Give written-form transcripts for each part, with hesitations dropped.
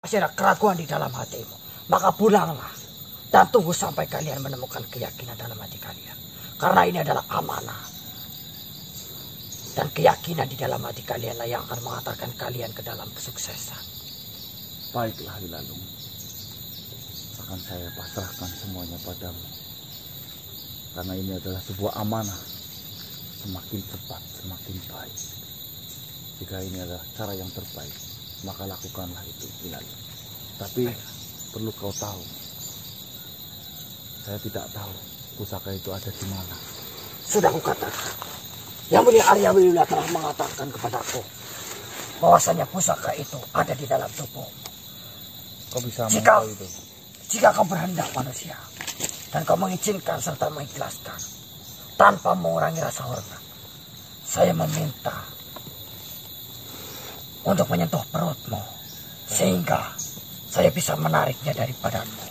Masih ada keraguan di dalam hatimu, maka pulanglah dan tunggu sampai kalian menemukan keyakinan dalam hati kalian. Karena ini adalah amanah. Dan keyakinan di dalam hati kalianlah yang akan mengantarkan kalian ke dalam kesuksesan. Baiklah Wilalung, akan saya pasrahkan semuanya padamu. Karena ini adalah sebuah amanah. Semakin cepat, semakin baik. Jika ini adalah cara yang terbaik, maka lakukanlah itu Wilalung. Tapi perlu kau tahu, saya tidak tahu pusaka itu ada di mana. Sudah kukatakan, Yang Mulia Arya Wirula telah mengatakan kepadaku bahwasanya pusaka itu ada di dalam tubuh. Kau bisa mengetahui itu? Jika kau berhendak manusia dan kau mengizinkan serta mengikhlaskan tanpa mengurangi rasa hormat, saya meminta untuk menyentuh perutmu sehingga saya bisa menariknya dari badanmu.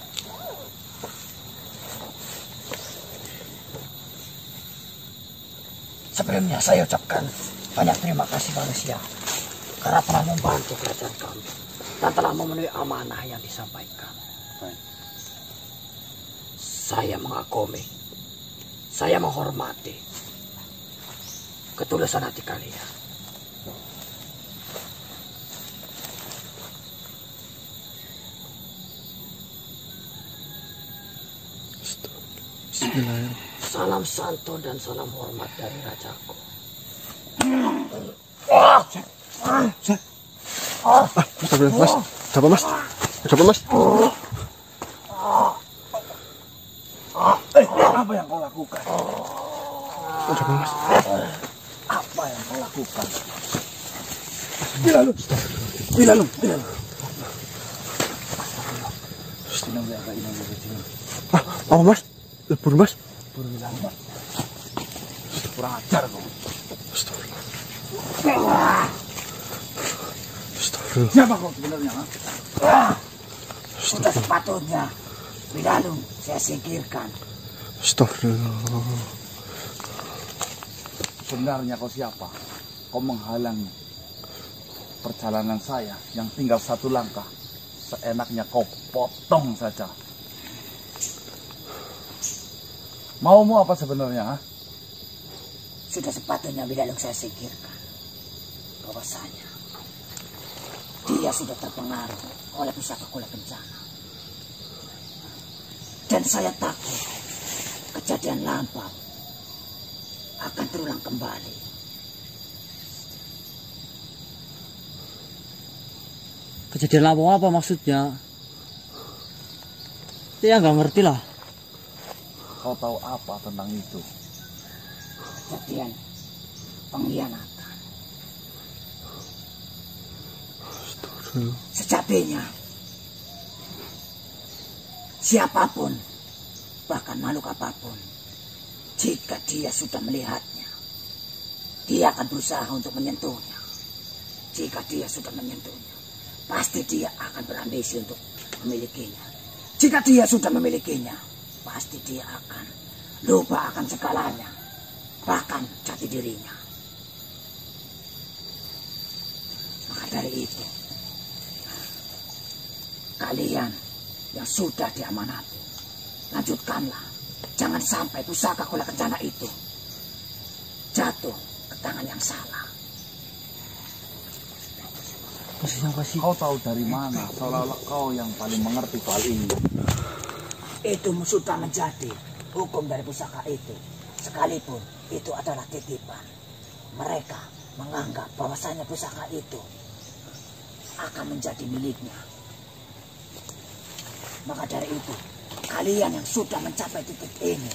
Sebelumnya saya ucapkan banyak terima kasih manusia karena telah membantu kerajaan kami dan telah memenuhi amanah yang disampaikan. Saya mengagumi, saya menghormati ketulusan hati kalian. Bismillahirrahmanirrahim. Salam santun dan salam hormat dari rajaku. Mas, siapa mas? Siapa mas? Apa yang kau lakukan? Siapa mas? Apa yang kau lakukan? Wilalung. Wilalung. Apa mas? Buru mas? Buru Wilalung. Kurang ajar kau. Astagfirullah. Siapa kau sebenarnya? Sudah sepatutnya Wilalung saya singkirkan. Astagfirullah. Sebenarnya kau siapa? Kau menghalangi perjalanan saya yang tinggal satu langkah. Seenaknya kau potong saja. Maumu apa sebenarnya? Sudah sepatutnya Wilalung saya singkirkan. Bahwasanya dia sudah terpengaruh oleh pusaka Kula Kencana. Dan saya takut kejadian lampau akan terulang kembali. Kejadian lampau apa maksudnya? Dia nggak ngerti lah. Kau tahu apa tentang itu? Kejadian pengkhianatan. Sejatinya siapapun, bahkan makhluk apapun, jika dia sudah melihatnya, dia akan berusaha untuk menyentuhnya. Jika dia sudah menyentuhnya, pasti dia akan berambisi untuk memilikinya. Jika dia sudah memilikinya, pasti dia akan lupa akan segalanya, bahkan jati dirinya. Maka dari itu, kalian yang sudah diamanati, lanjutkanlah. Jangan sampai pusaka Kula Kencana itu jatuh ke tangan yang salah. Kau tahu dari mana? Seolah-olah kau yang paling mengerti soal ini. Itu sudah menjadi hukum dari pusaka itu. Sekalipun itu adalah titipan, mereka menganggap bahwasanya pusaka itu akan menjadi miliknya. Maka dari itu, kalian yang sudah mencapai titik ini,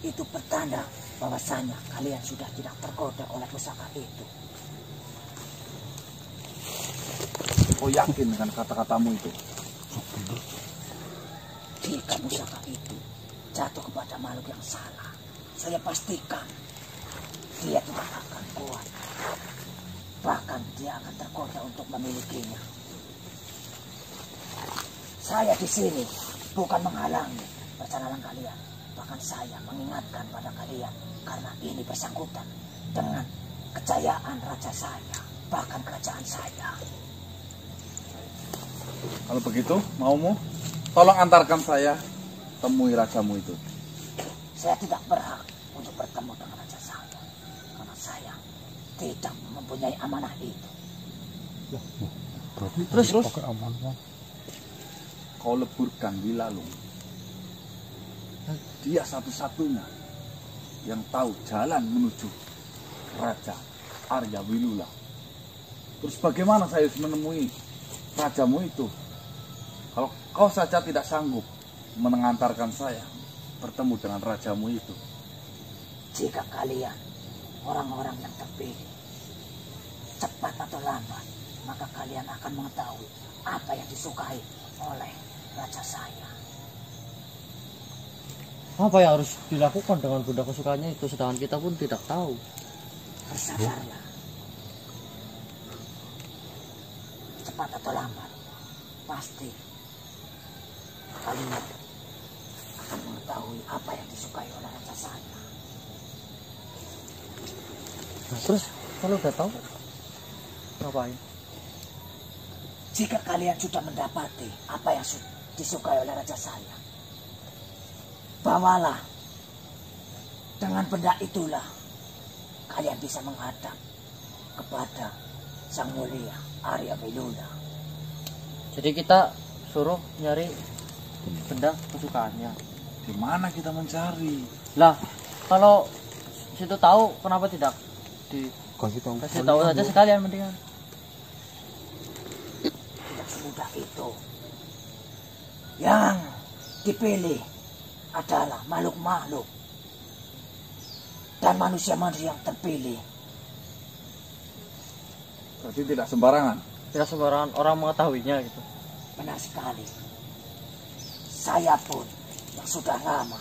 itu pertanda bahwasanya kalian sudah tidak tergoda oleh pusaka itu. Kau yakin dengan kata-katamu itu? Jika pusaka itu jatuh kepada makhluk yang salah, saya pastikan dia tidak akan kuat. Bahkan dia akan tergoda untuk memilikinya. Saya di sini bukan menghalangi perjalanan kalian. Bahkan saya mengingatkan pada kalian karena ini bersangkutan dengan kejayaan raja saya, bahkan kerajaan saya. Kalau begitu, maumu tolong antarkan saya temui rajamu itu. Saya tidak berhak untuk bertemu dengan raja saya. Karena saya tidak mempunyai amanah itu. Terus pakai amanah. Kau leburkan Wilalung. Dia satu-satunya yang tahu jalan menuju Raja Arya Wilula. Terus bagaimana saya harus menemui rajamu itu? Kalau kau saja tidak sanggup mengantarkan saya bertemu dengan rajamu itu. Jika kalian orang-orang yang terpilih, cepat atau lambat, maka kalian akan mengetahui apa yang disukai oleh raja saya. Apa yang harus dilakukan dengan benda kesukaannya itu, sedangkan kita pun tidak tahu. Bersabarlah. Cepat atau lambat, pasti kalian akan mengetahui apa yang disukai oleh raja saya. Nah, terus kalau udah tahu, ngapain? Jika kalian sudah mendapati apa yang disukai oleh raja saya, bawalah. Dengan benda itulah kalian bisa menghadap kepada Sang Mulia Arya Wilula. Jadi kita suruh nyari benda kesukaannya. Di mana kita mencari? Lah, kalau situ tahu, kenapa tidak Kasih tahu saja sekalian mendingan. Tidak semudah itu. Yang dipilih adalah makhluk-makhluk dan manusia-manusia yang terpilih. Berarti tidak sembarangan. Tidak sembarangan orang mengetahuinya gitu. Benar sekali. Saya pun yang sudah lama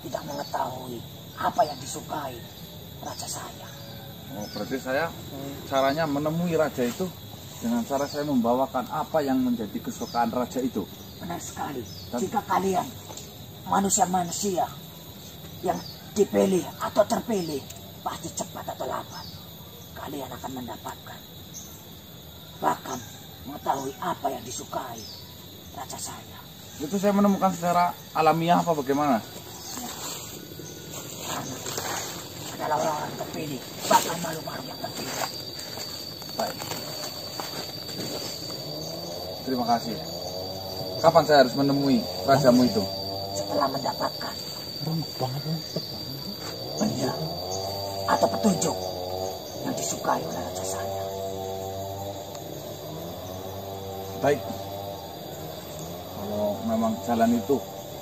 tidak mengetahui apa yang disukai raja saya. Oh, berarti saya caranya menemui raja itu dengan cara saya membawakan apa yang menjadi kesukaan raja itu. Benar sekali. Jika kalian manusia-manusia yang dipilih atau terpilih, pasti cepat atau lambat kalian akan mendapatkan, bahkan mengetahui apa yang disukai raja saya. Itu saya menemukan secara alamiah apa bagaimana? Ya. Karena adalah orang-orang terpilih, bahkan makhluk-makhluk yang terpilih. Baik. Terima kasih. Kapan saya harus menemui rajamu itu? Setelah mendapatkan benda atau petunjuk yang disukai oleh raja saya. Baik. Kalau memang jalan itu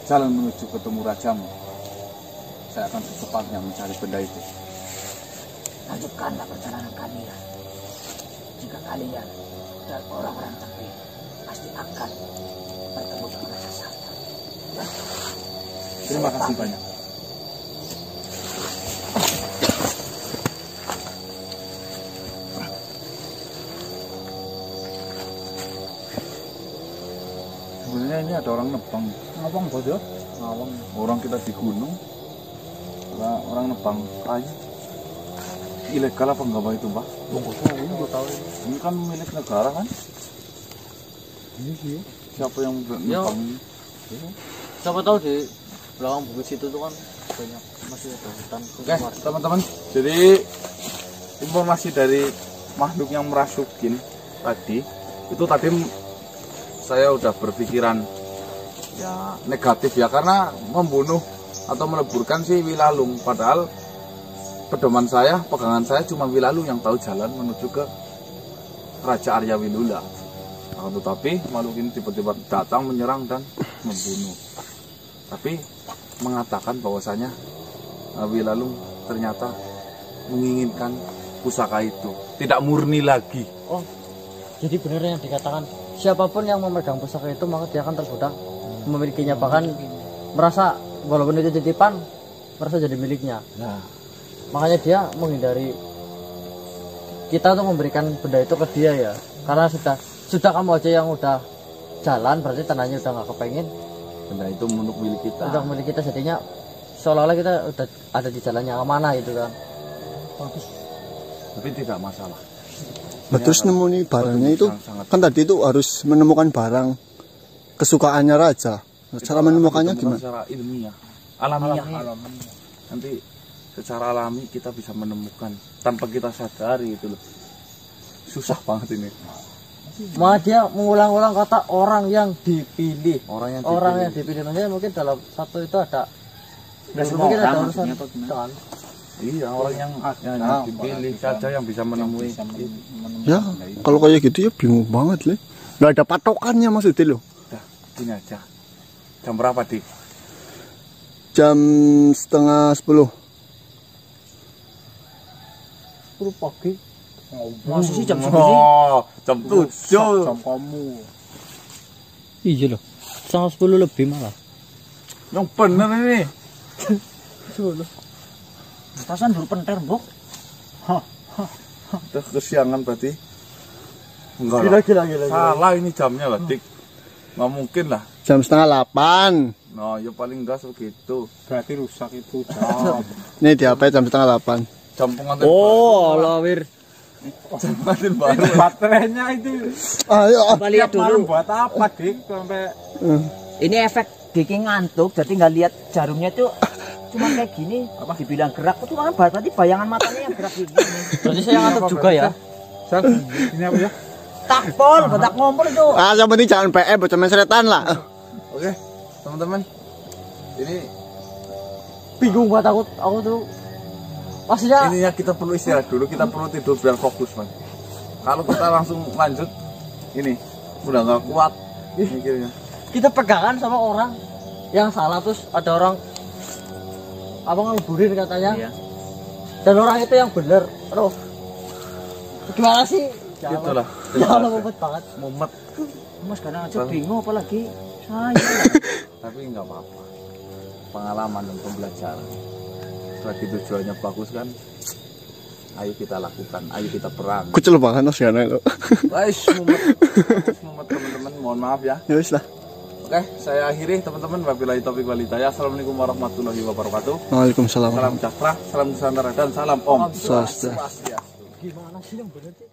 jalan menuju ketemu rajamu, saya akan secepatnya mencari benda itu. Lanjutkanlah perjalanan kalian. Jika kalian dan orang-orang terpilih, pasti akan bertemu dengan raja saya. Ya. Terima kasih banyak. Sebenarnya ini ada orang nebang. Ngawang bodoh. Ngawang. Orang kita di gunung, orang nebang kayu. Ilegal apa enggak Pak itu, Pak? Enggak tahu. Ini kan milik negara kan? Ini sih. Siapa yang nebang ini? Siapa tahu di belakang bukit situ tuh kan banyak masih ada hutan. Oke, teman-teman. Jadi informasi dari makhluk yang merasukin tadi, itu tadi saya udah berpikiran ya negatif ya, karena membunuh atau meleburkan si Wilalung, padahal pedoman saya, pegangan saya cuma Wilalung yang tahu jalan menuju ke Raja Arya Wilula. Nah, tetapi makhluk ini tiba-tiba datang menyerang dan membunuh. Tapi mengatakan bahwasanya Wilalung ternyata menginginkan pusaka itu, tidak murni lagi. Oh, jadi benar yang dikatakan siapapun yang memegang pusaka itu maka dia akan tergoda memilikinya, bahkan merasa walaupun itu titipan merasa jadi miliknya. Nah, makanya dia menghindari kita untuk memberikan benda itu ke dia ya, karena sudah kamu aja yang udah jalan, berarti tandanya udah nggak kepengen benda itu menurut milik kita. udah milik kita, jadinya seolah-olah kita udah ada di jalan yang amanah gitu kan. Bagus. Tapi tidak masalah. Nah, terus nemu nih barangnya itu, kan tadi itu harus menemukan barang kesukaannya raja. Cara menemukannya gimana? Secara ilmiah, alamiah. Nanti secara alami kita bisa menemukan tanpa kita sadari itu loh. Susah banget ini. Malah dia mengulang-ulang kata orang yang dipilih. Orang yang dipilih maksudnya mungkin dalam satu itu ada mungkin ada urusan kan. Iya, orang yang dipilih saja yang bisa menemui. Ya, kalau kayak gitu ya bingung banget Le. Nggak ada patokannya maksudnya loh. Udah, gini aja. Jam berapa, Dik? Jam 9:30. 10 pagi. Masa sih jam 9? Oh, jam 7. Jam kamu. Iya loh. 9:30 lebih malah. Yang bener ini. Tasan baru penter, Bok. Udah kesiangan berarti. Enggak. Gila. Salah ini jamnya lah, Dik. Nggak mungkin lah. Jam 7:30. Nah, ya paling enggak segitu. Berarti rusak itu jam. Nih di HP jam 7:30. Jam pengantin Oh, lawir. Jam pengantin baru. Baterainya itu. Ayo. Coba lihat dulu. Buat apa, Dik? Sampai Ini efek Diki ngantuk, jadi nggak lihat jarumnya tuh cuma kayak gini. Dibilang gerak itu kan berarti bayangan matanya yang gerak kayak gini. Berarti saya ngantuk juga ya. ini apa ya? Takpol, batak ngompol itu. Yang penting jangan PM, bocah main seretan lah. Oke, teman-teman. Ini Bingung banget aku tuh. Maksudnya ininya kita perlu istirahat dulu, kita perlu tidur biar fokus, Man. Kalau kita langsung lanjut ini udah nggak kuat mikirnya. kita pegangan sama orang yang salah, terus ada orang apa ngeleburin katanya. Iya. Dan orang itu yang bener. Aduh. Gimana sih? Itulah. Ya Allah, mumet banget. Mumet. Mas kadang aja bingung apalagi saya. Tapi nggak apa-apa. Pengalaman dan pembelajaran. Selagi tujuannya bagus kan, ayo kita lakukan, ayo kita perang. Kucel banget mas karena itu. Guys, mumet teman-teman, mohon maaf ya. Ya wis lah. Oke, saya akhiri teman-teman. Wabillahi taufiq wal hidayah. Assalamualaikum warahmatullahi wabarakatuh. Waalaikumsalam. Salam sejahtera, salam Nusantara dan salam Om Swastiastu. Swastiastu. Gimana sih yang bener sih?